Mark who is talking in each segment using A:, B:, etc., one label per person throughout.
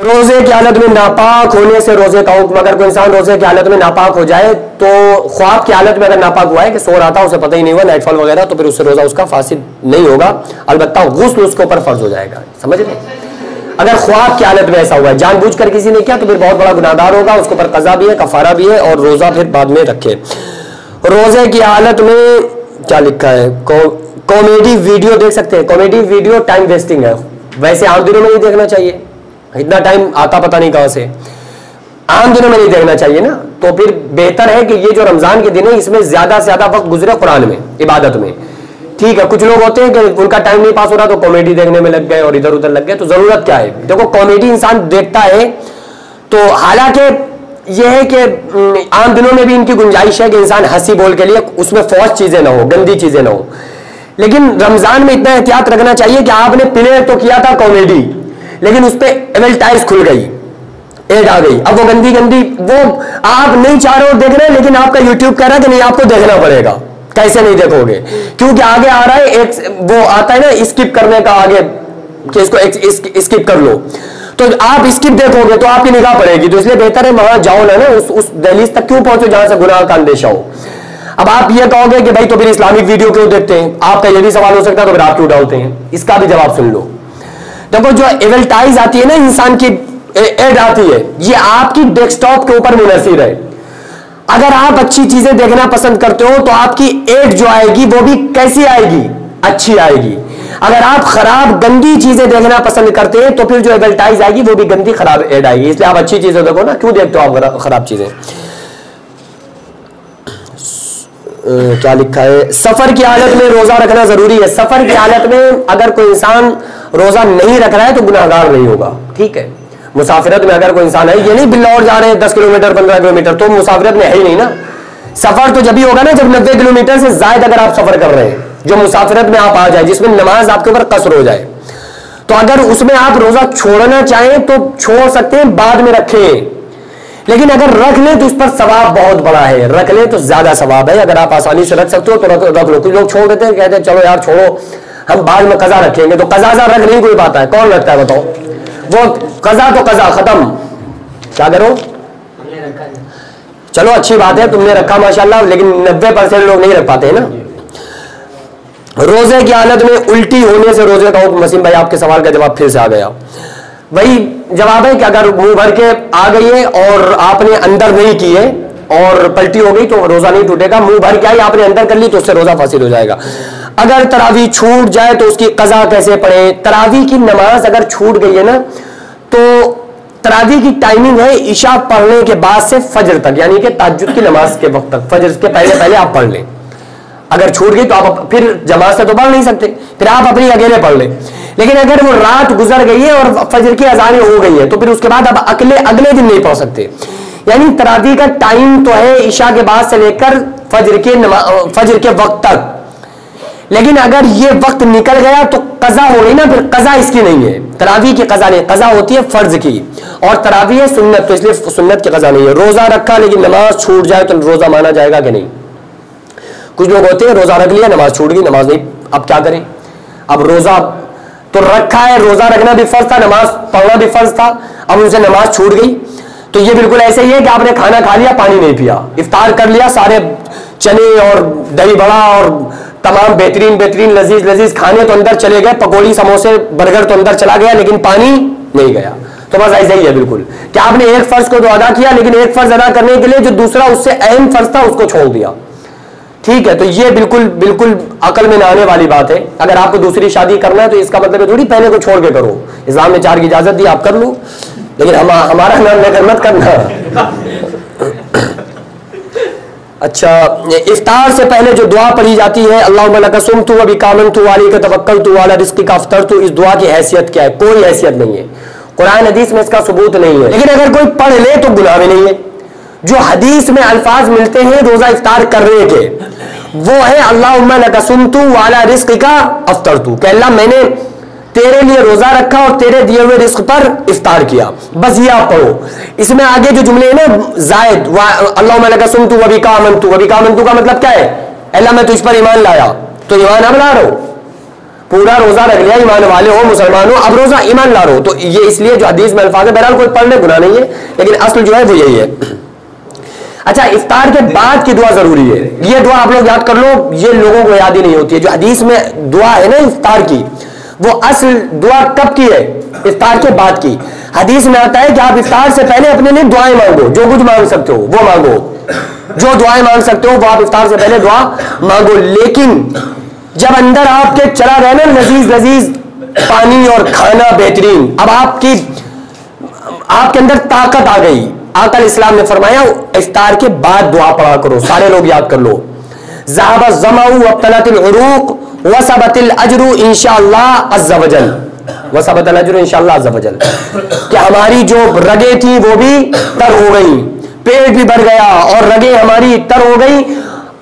A: روزے کی حالت میں ناپاک ہونے سے روزے کا حکم. اگر کوئی انسان روزے کی حالت میں ناپاک ہو جائے تو خواب کی حالت میں اگر ناپاک ہوا ہے کہ سو رہا تھا اسے پتہ ہی نہیں ہوا نائٹ فال وغیرہ, تو پھر اس سے روزہ اس کا فاسد نہیں ہوگا, البتہ غسل اس کے اوپر فرض ہو جائے گا. سمجھ لیں, اگر خواب کی حالت میں ایسا ہوا ہے, جان بوجھ کر کسی نے کیا تو پھر بہت بڑا گناہ گار ہوگا, اس کے اوپر قضا بھی ہے, کفارہ بھی ہے, اور روزہ پھر بعد میں رکھے. روزے کی حالت میں کیا لکھا ہے, کامیڈی ویڈیو دیکھ سکتے ہیں. کامیڈی ویڈیو ٹائم ویسٹنگ ہے, ویسے عام دنوں میں نہیں دیکھنا چاہیے, اتنا ٹائم آتا پتہ نہیں کہاں سے, عام دنوں میں نہیں دیکھنا چاہیے نا. تو پھر بہتر ہے کہ یہ جو رمضان کے دن ہے اس میں زیادہ سے زیادہ وقت گزرے قرآن میں, عبادت میں. ٹھیک ہے, کچھ لوگ ہوتے ہیں کہ ان کا ٹائم نہیں پاس ہو رہا تو کامیڈی دیکھنے میں لگ گئے اور ادھر ادھر لگ گئے. تو ضرورت کیا ہے, دیکھو کامیڈی انسان دیکھتا ہے تو حالانکہ یہ ہے کہ عام دنوں میں بھی ان کی گنجائش ہے کہ انسان ہنسی بول کے لیے اس میں فوج چیزیں نہ ہو, گندی چیزیں نہ ہو, لیکن رمضان میں اتنا احتیاط رکھنا چاہیے کہ آپ نے پلے تو کیا تھا کامیڈی, لیکن اس پہ ایڈورٹائز کھل گئی, ایڈ آ گئی, اب وہ گندی گندی, وہ آپ نہیں چاہ رہے ہو دیکھ رہے لیکن آپ کا یوٹیوب کہہ رہا ہے کہ نہیں آپ کو دیکھنا پڑے گا. کیسے نہیں دیکھو گے, کیونکہ آگے آ رہا ہے ایک وہ آتا ہے نا اسکپ کرنے کا آگے, کہ اس کو اسکپ کر لو, تو آپ اسکپ دیکھو گے تو آپ کی نگاہ پڑے گی. تو اس لیے بہتر ہے وہاں جاؤ نا, اس دہلیز تک کیوں پہنچو جہاں سے گناہ کا اندیشہ ہو. اب آپ یہ کہو گے کہ بھائی تو پھر اسلامک ویڈیو کیوں دیکھتے ہیں, آپ کا یہ بھی سوال ہو سکتا ہے, تو پھر آپ کیوں ڈالتے ہیں, اس کا بھی جواب سن لو. دیکھو جو ایڈورٹائز آتی ہے نا انسان کی, ایڈ آتی ہے, یہ آپ کی ڈیسک ٹاپ کے اوپر منحصر ہے. اگر آپ اچھی چیزیں دیکھنا پسند کرتے ہو تو آپ کی ایڈ جو آئے گی وہ بھی کیسی آئے گی, اچھی آئے گی. اگر آپ خراب گندی چیزیں دیکھنا پسند کرتے ہیں تو پھر جو ایڈورٹائز آئے گی وہ بھی گندی خراب ایڈ آئے گی. اس لیے آپ اچھی چیزیں دیکھو نا, کیوں دیکھتے ہو آپ خراب چیزیں. کیا لکھا ہے, سفر کی حالت میں روزہ رکھنا ضروری ہے. سفر کی حالت میں اگر کوئی انسان روزہ نہیں رکھ رہا ہے تو گناہگار نہیں ہوگا. ٹھیک ہے, مسافرت میں اگر کوئی انسان ہے, یہ نہیں بلاور جا رہے ہیں 10 کلومیٹر 15 کلومیٹر, تو مسافرت میں ہے ہی نہیں نا. سفر تو جب ہی ہوگا نا جب 90 کلومیٹر سے زائد اگر آپ سفر کر رہے ہیں, جو مسافرت میں آپ آ جائے, جس میں نماز آپ کے اوپر قصر ہو جائے, تو اگر اس میں آپ روزہ چھوڑنا چاہیں تو چھوڑ سکتے ہیں, بعد میں رکھیں. لیکن اگر رکھ لیں تو اس پر ثواب بہت بڑا ہے, رکھ لیں تو زیادہ ثواب ہے. اگر آپ آسانی سے رکھ سکتے ہو تو رکھ لو. کچھ لوگ چھوڑ دیتے ہیں, کہتے ہیں چلو یار چھوڑو ہم بعد میں قضا رکھیں گے. تو قضا رکھ نہیں کوئی بات ہے, کون رکھتا ہے بتاؤ, وہ قضا تو قضا ختم, کیا کرو, چلو اچھی بات ہے تم نے رکھا ماشاءاللہ, لیکن 90% لوگ نہیں رکھ پاتے ہیں نا. روزے کی حالت میں الٹی ہونے سے روزے کا حکم. وسیم بھائی آپ کے سوال کا جواب پھر سے آ گیا. وہی جواب ہے کہ اگر منہ بھر کے آ گئی ہے اور آپ نے اندر نہیں کی ہے اور پلٹی ہو گئی تو روزہ نہیں ٹوٹے گا. منہ بھر کے آئی آپ نے اندر کر لی تو اس سے روزہ فاسد ہو جائے گا. اگر تراویح چھوٹ جائے تو اس کی قضا کیسے پڑھے. تراویح کی نماز اگر چھوٹ گئی ہے نا تو تراویح کی ٹائمنگ ہے عشاء پڑھنے کے بعد سے فجر تک, یعنی کہ تہجد کی نماز کے وقت تک, فجر کے پہلے آپ پڑھ لیں. اگر چھوٹ گئی تو آپ پھر جماعت سے تو پڑھ نہیں سکتے, پھر آپ اپنی اکیلے پڑھ لیں. لیکن اگر وہ رات گزر گئی ہے اور فجر کی اذانیں ہو گئی ہے تو پھر اس کے بعد آپ اگلے دن نہیں پڑھ سکتے. یعنی تراویح کا ٹائم تو ہے عشاء کے بعد سے لے کر فجر کے وقت تک, لیکن اگر یہ وقت نکل گیا تو قضا ہو گئی نا, پھر قضا اس کی نہیں ہے. تراویح کی قضا نہیں, قضا ہوتی ہے فرض کی, اور تراویح ہے سنت, تو اس لیے سنت کی قضا نہیں ہے. روزہ رکھا لیکن نماز چھوٹ جائے تو روزہ مانا جائے گا کہ نہیں. کچھ لوگ ہوتے ہیں روزہ رکھ لیا نماز چھوٹ گئی, نماز نہیں, اب کیا کریں. اب روزہ تو رکھا ہے, روزہ رکھنا بھی فرض تھا, نماز پڑھنا بھی فرض تھا, اب ان سے نماز چھوٹ گئی. تو یہ بالکل ایسے ہی ہے کہ آپ نے کھانا کھا لیا پانی نہیں پیا, افطار کر لیا, سارے چنے اور دہی بڑا اور تمام بہترین لذیذ کھانے تو اندر چلے گئے, پکوڑی سموسے برگر تو اندر چلا گیا لیکن پانی نہیں گیا. تو بس ایسا ہی ہے بالکل کہ آپ نے ایک فرض کو تو ادا کیا لیکن ایک فرض ادا کرنے کے لیے جو دوسرا اس سے اہم فرض تھا اس کو چھوڑ دیا. ٹھیک ہے, تو یہ بالکل عقل میں نہ آنے والی بات ہے. اگر آپ کو دوسری شادی کرنا ہے تو اس کا مطلب تھوڑی پہلے کو چھوڑ کے کرو. اسلام نے 4 کی اجازت دی, آپ کر لو, لیکن ہمارا نام لے کر مت کرنا. اچھا, افطار سے پہلے جو دعا پڑھی جاتی ہے اللہم لک صمت و بک آمنت و علیک توکلت و علی رزقک افطرت, اس دعا کی حیثیت کیا ہے؟ کوئی حیثیت نہیں ہے, قرآن حدیث میں اس کا ثبوت نہیں ہے. لیکن اگر کوئی پڑھ لے تو گناہ بھی نہیں ہے. جو حدیث میں الفاظ ملتے ہیں روزہ افطار کرنے کے وہ ہے اللہم لک صمت و علی رزقک افطرت, کہ اللہ میں نے تیرے لیے روزہ رکھا اور تیرے دیے ہوئے رزق پر افطار کیا. بس یہ آپ پڑھو. اس میں آگے جو جملے ہیں نا زائد, اللہم لک صمت و بک آمنت, و بک آمنت کا مطلب کیا ہے؟ اللہ میں تجھ پر ایمان لایا, تو ایمان اب لا رہو, پورا روزہ رکھ لیا ایمان والے ہو مسلمان ہو اب روزہ ایمان لا رہو تو یہ اس لیے جو حدیث میں الفاظ ہے بہرحال کوئی پڑھنے گناہ نہیں ہے لیکن اصل جو ہے وہ یہی ہے. اچھا افطار کے بعد کی دعا ضروری ہے. یہ دعا آپ لوگ یاد کر لو یہ لوگوں کو یاد ہی نہیں ہوتی ہے. جو حدیث میں دعا ہے نا افطار کی وہ اصل دعا کب کی ہے افطار کے بعد کی. حدیث میں آتا ہے کہ آپ افطار سے پہلے اپنے لیے دعائیں مانگو جو کچھ مانگ سکتے ہو وہ مانگو جو دعائیں مانگ سکتے ہو وہ آپ افطار سے پہلے دعا مانگو. لیکن جب اندر آپ کے چلا گیا نا لذیذ لذیذ پانی اور کھانا بہترین اب آپ کے اندر طاقت آ گئی آقا علیہ السلام نے فرمایا افطار کے بعد دعا پڑھا کرو. سارے لوگ یاد کر لو ذهب الظمأ وابتلت العروق وثبت الاجر انشاءاللہ عز وجل وثبت الاجر انشاءاللہ عز وجل کہ ہماری جو رگیں تھیں وہ بھی تر ہو گئی پیٹ بھی بھر گیا اور رگیں ہماری تر ہو گئی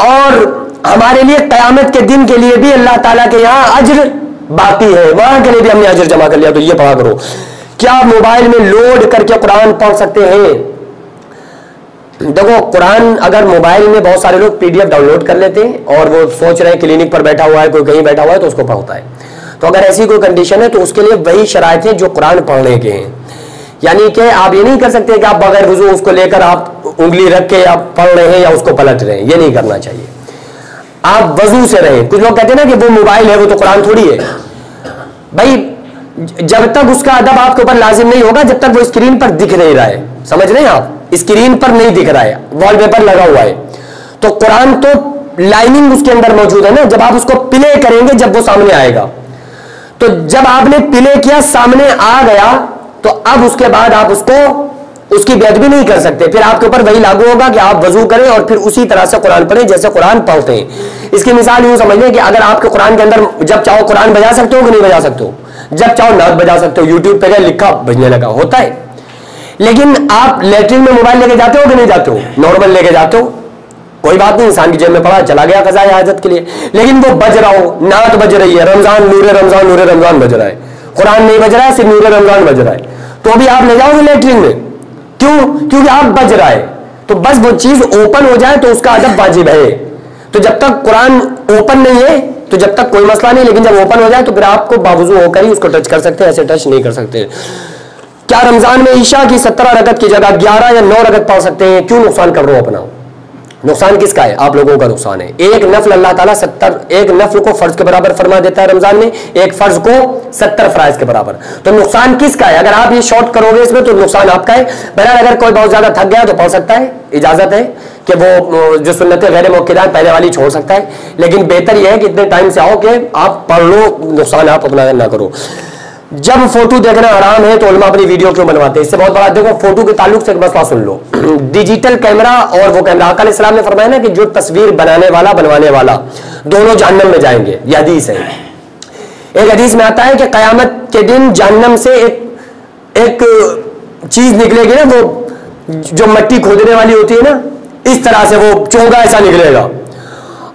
A: اور ہمارے لیے قیامت کے دن کے لیے بھی اللہ تعالیٰ کے یہاں اجر باقی ہے وہاں کے لیے بھی ہم نے اجر جمع کر لیا. تو یہ پڑھا کرو. کیا موبائل میں لوڈ کر کے قرآن پڑھ سکتے ہیں؟ دیکھو قرآن اگر موبائل میں بہت سارے لوگ P D F download کر لیتے ہیں اور وہ سوچ رہے ہیں کلینک پر بیٹھا ہوا ہے کوئی کہیں بیٹھا ہوا ہے تو اس کو پڑھتا ہے. تو اگر ایسی کوئی کنڈیشن ہے تو اس کے لیے وہی شرائط ہیں جو قرآن پڑھنے کے ہیں. یعنی کہ آپ یہ نہیں کر سکتے کہ آپ بغیر وضو اس کو لے کر آپ انگلی رکھ کے آپ پڑھ رہے ہیں یا اس کو پلٹ رہے ہیں. یہ نہیں کرنا چاہیے. آپ وضو سے رہیں. کچھ لوگ کہتے ہیں نا کہ وہ موبائل ہے وہ تو قرآن تھوڑی ہے. بھائی جب تک اس کا ادب آپ کے اوپر لازم نہیں ہوگا جب تک وہ اسکرین پر دکھ نہیں رہا ہے. سمجھ رہے ہیں آپ اسکرین پر نہیں دکھ رہا ہے وال پیپر لگا ہوا ہے تو قرآن تو لائننگ اس کے اندر موجود ہے نا. جب آپ اس کو پلے کریں گے جب وہ سامنے آئے گا تو جب آپ نے پلے کیا سامنے آ گیا تو اب اس کے بعد آپ اس کی بیعت بھی نہیں کر سکتے. پھر آپ کے اوپر وہی لاگو ہوگا کہ آپ وضو کریں اور پھر اسی طرح سے قرآن پڑھیں جیسے قرآن پڑھتے ہیں. اس کی مثال یوں سمجھ لیں کہ اگر آپ کے قرآن کے اندر جب چاہو قرآن بجا سکتے ہو کہ نہیں بجا سکتے ہو جب چاہو نعت بجا سکتے ہو. یوٹیوب پہ گئے لکھا بجنے لگا ہوتا ہے. لیکن آپ لیٹرین میں موبائل لے کے جاتے ہو کہ نہیں جاتے ہو؟ نارمل لے کے جاتے ہو کوئی بات نہیں انسان کی جیب میں پڑا چلا گیا قضاء حاجت کے لیے. لیکن وہ بج رہا ہو نعت بج رہی ہے رمضان نور رمضان نور رمضان بج رہا ہے قرآن نہیں بج رہا ہے صرف نور رمضان بج رہا ہے تو ابھی آپ لے جاؤ گے لیٹرین میں. کیوں؟ کیونکہ آپ بج رہا ہے. تو بس وہ چیز اوپن ہو جائے تو اس کا ادب واجب ہے. تو جب تک قرآن اوپن نہیں ہے تو جب تک کوئی مسئلہ نہیں. لیکن جب اوپن ہو جائے تو پھر آپ کو باوضو ہو کر ہی اس کو ٹچ کر سکتے ہیں ایسے ٹچ نہیں کر سکتے. کیا رمضان میں عشاء کی 17 رکعت کی جگہ 11 یا 9 رکعت پڑھ سکتے ہیں؟ کیوں نقصان کر رہا ہوں اپنا؟ نقصان کس کا ہے؟ آپ لوگوں کا نقصان ہے. ایک نفل اللہ تعالیٰ 70 ایک نفل کو فرض کے برابر فرما دیتا ہے رمضان میں ایک فرض کو 70 فرائض کے برابر. تو نقصان کس کا ہے؟ اگر آپ یہ شارٹ کرو گے اس میں تو نقصان آپ کا ہے. بہرحال اگر کوئی بہت زیادہ تھک گیا تو پڑھ سکتا ہے اجازت ہے کہ وہ جو سنتیں غیر موقعہ پہلے والی چھوڑ سکتا ہے. لیکن بہتر یہ ہے کہ اتنے ٹائم سے آؤ کہ آپ پڑھ لو نقصان آپ اپنا نہ کرو. جب فوٹو دیکھنا حرام ہے تو علماء اپنی ویڈیو کیوں بنواتے ہیں؟ اس سے بہت بڑا دیکھو فوٹو کے تعلق سے ایک مسئلہ سن لو. ڈیجیٹل کیمرہ اور وہ کیمرہ آقا علیہ السلام نے فرمایا نا کہ جو تصویر بنانے والا بنوانے والا دونوں جہنم میں جائیں گے. یہ حدیث ہے. ایک حدیث میں آتا ہے کہ قیامت کے دن جہنم سے ایک چیز نکلے گی نا وہ جو مٹی کھودنے والی ہوتی ہے نا اس طرح سے وہ چونگا ایسا نکلے گا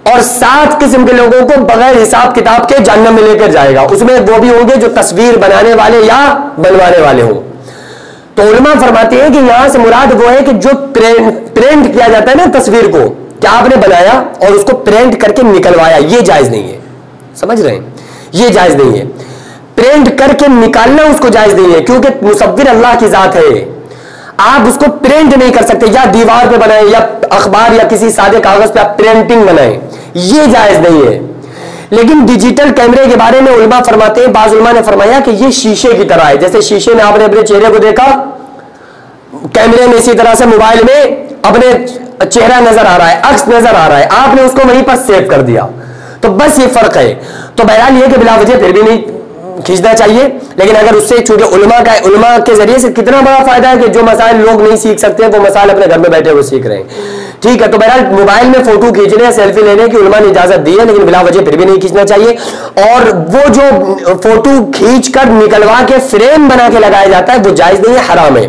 A: اور 7 قسم کے لوگوں کو بغیر حساب کتاب کے جہنم میں لے کر جائے گا. اس میں وہ بھی ہوں گے جو تصویر بنانے والے یا بنوانے والے ہوں. تو علماء فرماتے ہیں کہ یہاں سے مراد وہ ہے کہ جو پرنٹ کیا جاتا ہے نا تصویر کو کہ آپ نے بنایا اور اس کو پرنٹ کر کے نکلوایا یہ جائز نہیں ہے. سمجھ رہے ہیں؟ یہ جائز نہیں ہے. پرنٹ کر کے نکالنا اس کو جائز نہیں ہے کیونکہ مصور اللہ کی ذات ہے. آپ اس کو پرنٹ نہیں کر سکتے یا دیوار پہ بنائیں یا اخبار یا کسی سادے کاغذ پہ آپ پرنٹنگ بنائیں یہ جائز نہیں ہے. لیکن ڈیجیٹل کیمرے کے بارے میں علماء فرماتے ہیں بعض علماء نے فرمایا کہ یہ شیشے کی طرح ہے. جیسے شیشے میں آپ نے اپنے چہرے کو دیکھا کیمرے میں اسی طرح سے موبائل میں اپنے چہرہ نظر آ رہا ہے عکس نظر آ رہا ہے آپ نے اس کو وہیں پر سیو کر دیا. تو بس یہ فرق ہے. تو بہرحال یہ کہ بلا وجہ پھر بھی نہیں کھینچنا چاہیے. لیکن اگر اس سے چونکہ علماء کے ذریعے سے کتنا بڑا فائدہ ہے کہ جو مسائل لوگ نہیں سیکھ سکتے وہ مسائل اپنے گھر میں بیٹھے ہوئے سیکھ رہے ہیں. ٹھیک ہے. تو بہرحال موبائل میں فوٹو کھینچنے سیلفی لینے کی علماء نے اجازت دی ہے لیکن بلا وجہ پھر بھی نہیں کھینچنا چاہیے. اور وہ جو فوٹو کھینچ کر نکلوا کے فریم بنا کے لگایا جاتا ہے وہ جائز نہیں ہے حرام ہے.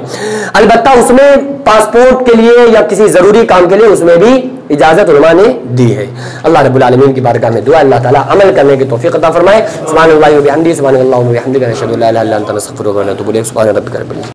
A: البتہ اس میں پاسپورٹ کے لیے یا کسی ضروری کام کے لیے اس میں بھی اجازت علماء نے دی ہے. اللہ رب العالمین کی بارگاہ میں دعا اللہ تعالیٰ عمل کرنے کی توفیق عطا فرمائے. سبحان اللہ و بحمدہ سبحان اللہ و بحمدہ نشہد ان لا الہ الا انت نستغفرک و نتوب الیک. سبحان ربک رب العزت